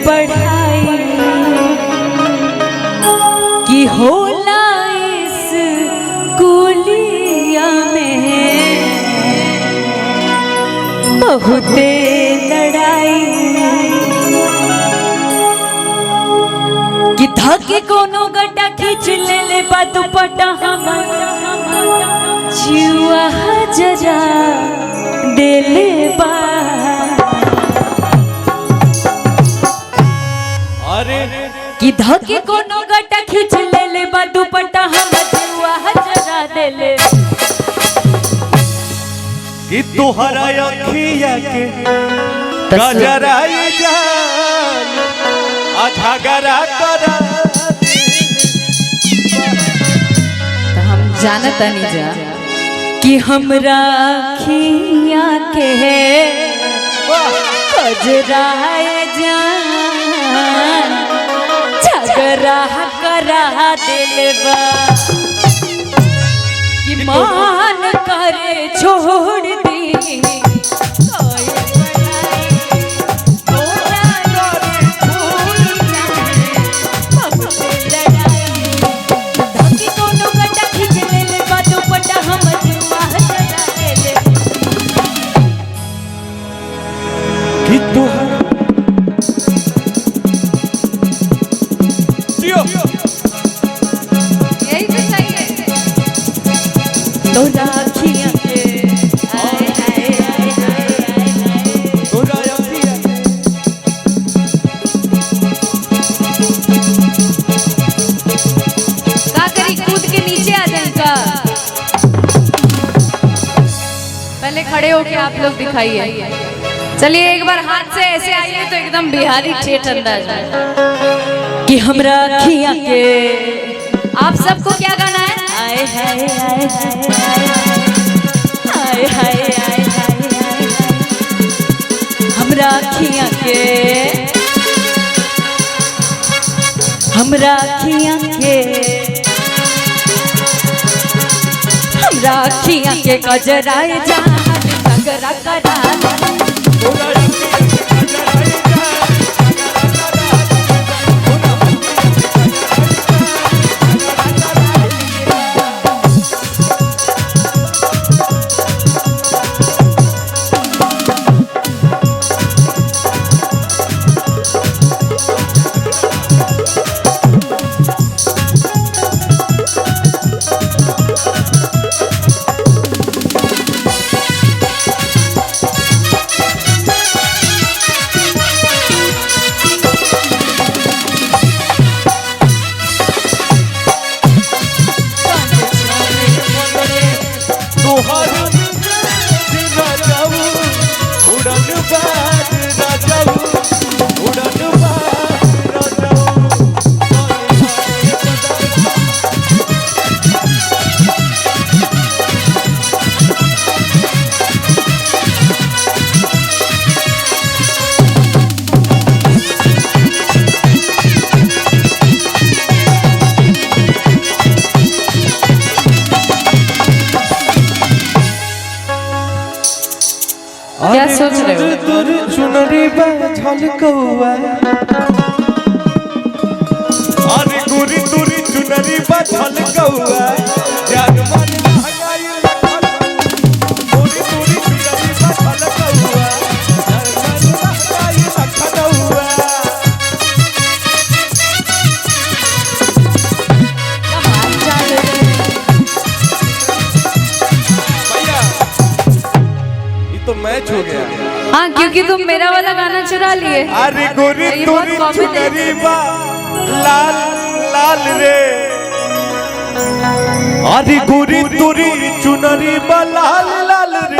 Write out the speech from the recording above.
पढ़ाई की होला इस कुलिया में बहुते लड़ाई कि धाके कोनो गड्ढा खींच ले बा दुपट्टा हमर जुआ जरा दिले बा कि धाके कोनो गड्ढा खींच ले बा दुपट्टा हमर जुआ जरा दिले कि तोहरा अखिया के गजराई जान झगड़ा करा तो हम जानत नहीं जा कि हमरा अखिया के गजराए जान झगड़ा करा दिलवा कि मान करे छोड़ दी खड़े होके आप लोग दिखाइए। चलिए एक बार हाथ से ऐसे आइए तो एकदम बिहारी ठेठ अंदाज में कि हमरा अखियां के आप सबको क्या गाना है? आए हाय आए हाय हाय हाय हाय हमरा अखियां के हमरा अखियां के हमरा अखियां के गजराए जान झगड़ा करा क्या सोच रहे हो? दूर चुनरी बाझल कौआ अरे गुरी दूरी चुनरी बाझल कौआ जान मन महंगाई गुरी दूरी चुनरी बाझल कौआ जान मन महंगाई रखनौआ भैया ये तो मैच हो गया। हाँ क्योंकि तुम मेरा वाला गाना चुरा लिए। अरे गोरी तोरी चुनरी बा लाल लाल रे अरे गोरी तोरी चुनरी बा लाल लाल रे